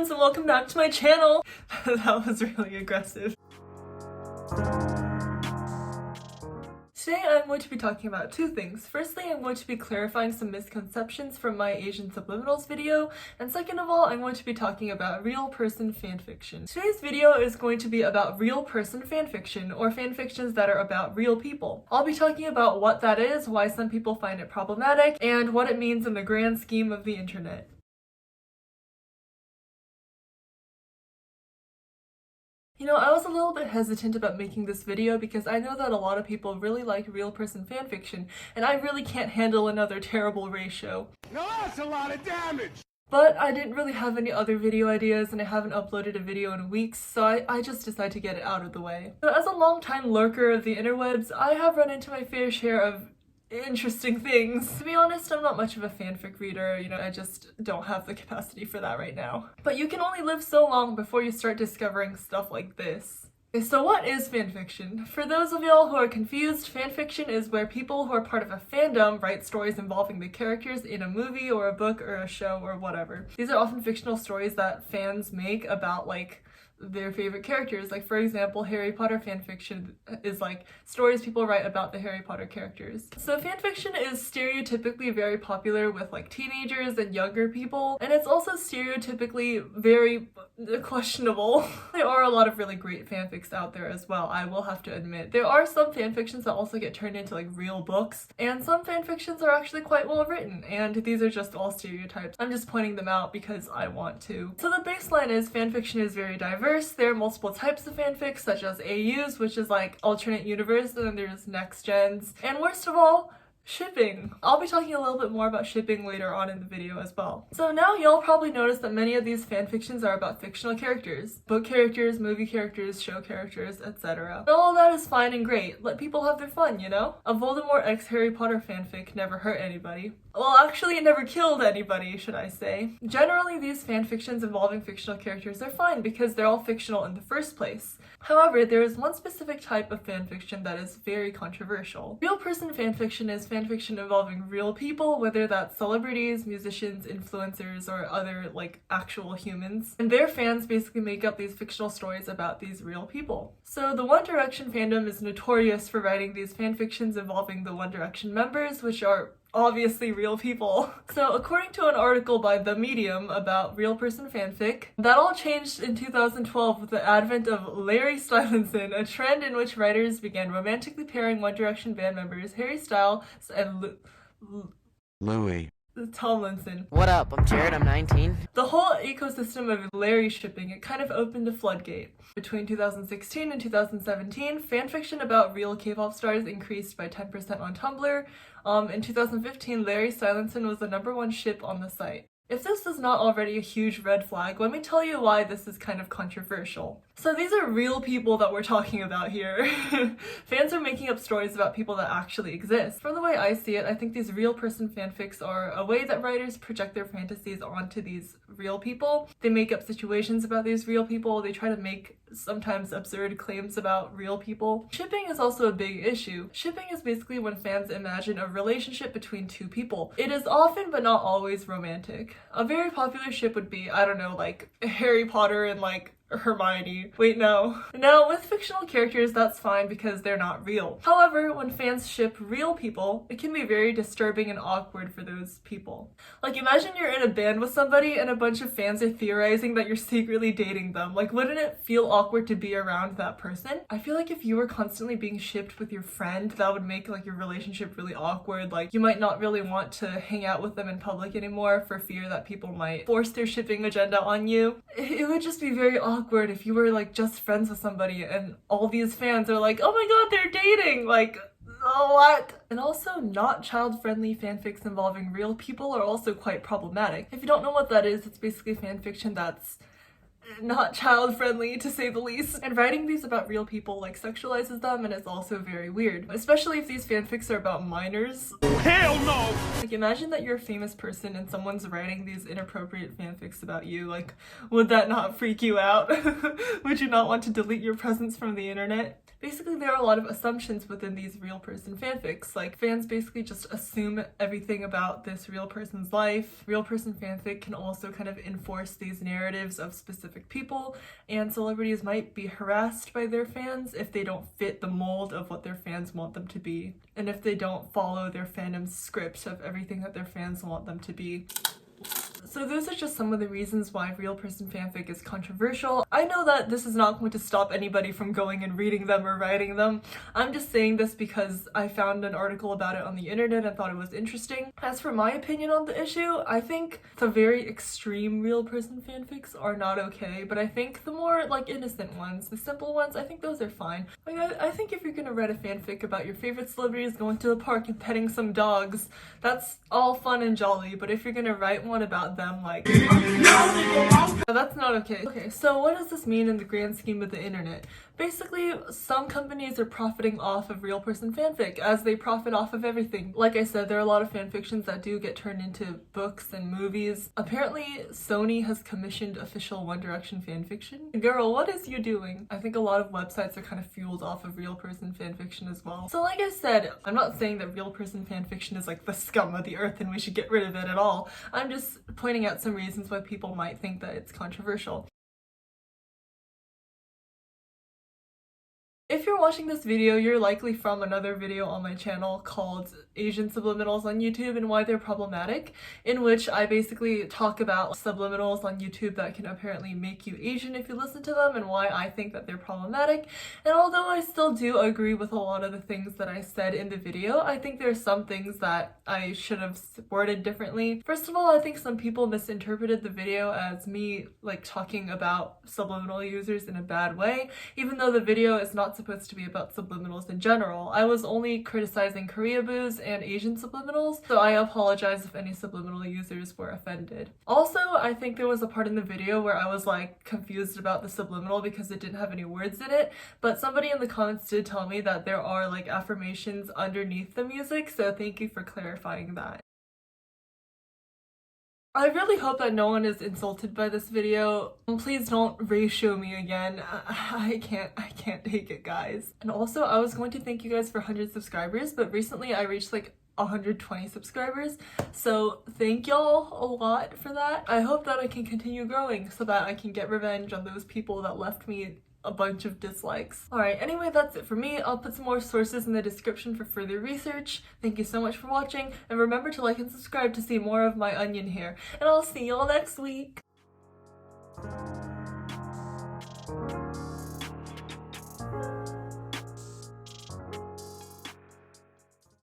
friends, and welcome back to my channel. That was really aggressive. Today I'm going to be talking about two things. Firstly, I'm going to be clarifying some misconceptions from my Asian subliminals video, and second of all, I'm going to be talking about real person fanfiction. Today's video is going to be about real person fanfiction, or fanfictions that are about real people. I'll be talking about what that is, why some people find it problematic, and what it means in the grand scheme of the internet. You know, I was a little bit hesitant about making this video because I know that a lot of people really like real person fanfiction, and I really can't handle another terrible ratio. Now that's a lot of damage! But I didn't really have any other video ideas, and I haven't uploaded a video in weeks, so I just decided to get it out of the way. So as a longtime lurker of the interwebs, I have run into my fair share of interesting things. To be honest, I'm not much of a fanfic reader, you know, I just don't have the capacity for that right now. But you can only live so long before you start discovering stuff like this. Okay, so what is fanfiction? For those of y'all who are confused, fanfiction is where people who are part of a fandom write stories involving the characters in a movie or a book or a show or whatever. These are often fictional stories that fans make about, like, their favorite characters. Like, for example, Harry Potter fanfiction is like stories people write about the Harry Potter characters. So fanfiction is stereotypically very popular with like teenagers and younger people, and it's also stereotypically very questionable. There are a lot of really great fanfics out there as well, I will have to admit. There are some fanfictions that also get turned into like real books, and some fanfictions are actually quite well written, and these are just all stereotypes. I'm just pointing them out because I want to. So the baseline is fanfiction is very diverse. There are multiple types of fanfics, such as AUs, which is like alternate universe, and then there's next gens, and worst of all, shipping. I'll be talking a little bit more about shipping later on in the video as well. So now you'll probably notice that many of these fanfictions are about fictional characters. Book characters, movie characters, show characters, etc. And all of that is fine and great. Let people have their fun, you know? A Voldemort x Harry Potter fanfic never hurt anybody. Well, actually, it never killed anybody, should I say. Generally, these fanfictions involving fictional characters are fine because they're all fictional in the first place. However, there is one specific type of fanfiction that is very controversial. Real person fanfiction is fanfiction involving real people, whether that's celebrities, musicians, influencers, or other, like, actual humans. And their fans basically make up these fictional stories about these real people. So the One Direction fandom is notorious for writing these fanfictions involving the One Direction members, which are obviously real people. So according to an article by The Medium about real person fanfic, that all changed in 2012 with the advent of Larry Stylinson, a trend in which writers began romantically pairing One Direction band members Harry Styles and Louis Tomlinson. What up? I'm Jared, I'm 19. The whole ecosystem of Larry shipping, it kind of opened a floodgate. Between 2016 and 2017, fanfiction about real K-pop stars increased by 10% on Tumblr. In 2015, Larry Stylinson was the #1 ship on the site. If this is not already a huge red flag, let me tell you why this is kind of controversial. So these are real people that we're talking about here. Fans are making up stories about people that actually exist. From the way I see it, I think these real person fanfics are a way that writers project their fantasies onto these real people. They make up situations about these real people. They try to make sometimes absurd claims about real people. Shipping is also a big issue. Shipping is basically when fans imagine a relationship between two people. It is often, but not always, romantic. A very popular ship would be, I don't know, like Harry Potter and like Hermione. Wait, no. Now, with fictional characters, that's fine because they're not real. However, when fans ship real people, it can be very disturbing and awkward for those people. Like, imagine you're in a band with somebody and a bunch of fans are theorizing that you're secretly dating them. Like, wouldn't it feel awkward to be around that person? I feel like if you were constantly being shipped with your friend, that would make, like, your relationship really awkward. Like, you might not really want to hang out with them in public anymore for fear that people might force their shipping agenda on you. It would just be very awkward if you were like just friends with somebody and all these fans are like, oh my god, they're dating! Like, oh, what? And also, not child-friendly fanfics involving real people are also quite problematic. If you don't know what that is, it's basically fanfiction that's not child-friendly, to say the least. And writing these about real people like sexualizes them, and it's also very weird, especially if these fanfics are about minors. Hell no! Like, imagine that you're a famous person and someone's writing these inappropriate fanfics about you. Like, would that not freak you out? Would you not want to delete your presence from the internet? Basically, there are a lot of assumptions within these real person fanfics. Like, fans basically just assume everything about this real person's life. Real person fanfic can also kind of enforce these narratives of specific people, and celebrities might be harassed by their fans if they don't fit the mold of what their fans want them to be, and if they don't follow their fandom's script of everything that their fans want them to be. So those are just some of the reasons why real person fanfic is controversial. I know that this is not going to stop anybody from going and reading them or writing them. I'm just saying this because I found an article about it on the internet and thought it was interesting. As for my opinion on the issue, I think the very extreme real person fanfics are not okay, but I think the more like innocent ones, the simple ones, I think those are fine. Like I think if you're gonna write a fanfic about your favorite celebrities going to the park and petting some dogs, that's all fun and jolly, but if you're gonna write one about them, like, that's not okay. Okay, so what does this mean in the grand scheme of the internet? Basically, some companies are profiting off of real person fanfic, as they profit off of everything. Like I said, there are a lot of fanfictions that do get turned into books and movies. Apparently, Sony has commissioned official One Direction fanfiction. Girl, what is you doing? I think a lot of websites are kind of fueled off of real person fanfiction as well. So like I said, I'm not saying that real person fanfiction is like the scum of the earth and we should get rid of it at all. I'm just pointing out some reasons why people might think that it's controversial. If you're watching this video, you're likely from another video on my channel called Asian Subliminals on YouTube and Why They're Problematic, in which I basically talk about subliminals on YouTube that can apparently make you Asian if you listen to them and why I think that they're problematic. And although I still do agree with a lot of the things that I said in the video, I think there are some things that I should have worded differently. First of all, I think some people misinterpreted the video as me like talking about subliminal users in a bad way, even though the video is not supposed to be about subliminals in general. I was only criticizing Koreaboos and Asian subliminals, so I apologize if any subliminal users were offended. Also, I think there was a part in the video where I was like confused about the subliminal because it didn't have any words in it, but somebody in the comments did tell me that there are like affirmations underneath the music, so thank you for clarifying that. I really hope that no one is insulted by this video. Please don't ratio me again. I can't take it, guys. And also, I was going to thank you guys for 100 subscribers, but recently I reached like 120 subscribers, so thank y'all a lot for that. I hope that I can continue growing so that I can get revenge on those people that left me a bunch of dislikes. Alright, anyway, that's it for me. I'll put some more sources in the description for further research. Thank you so much for watching, and remember to like and subscribe to see more of my onion hair. And I'll see y'all next week!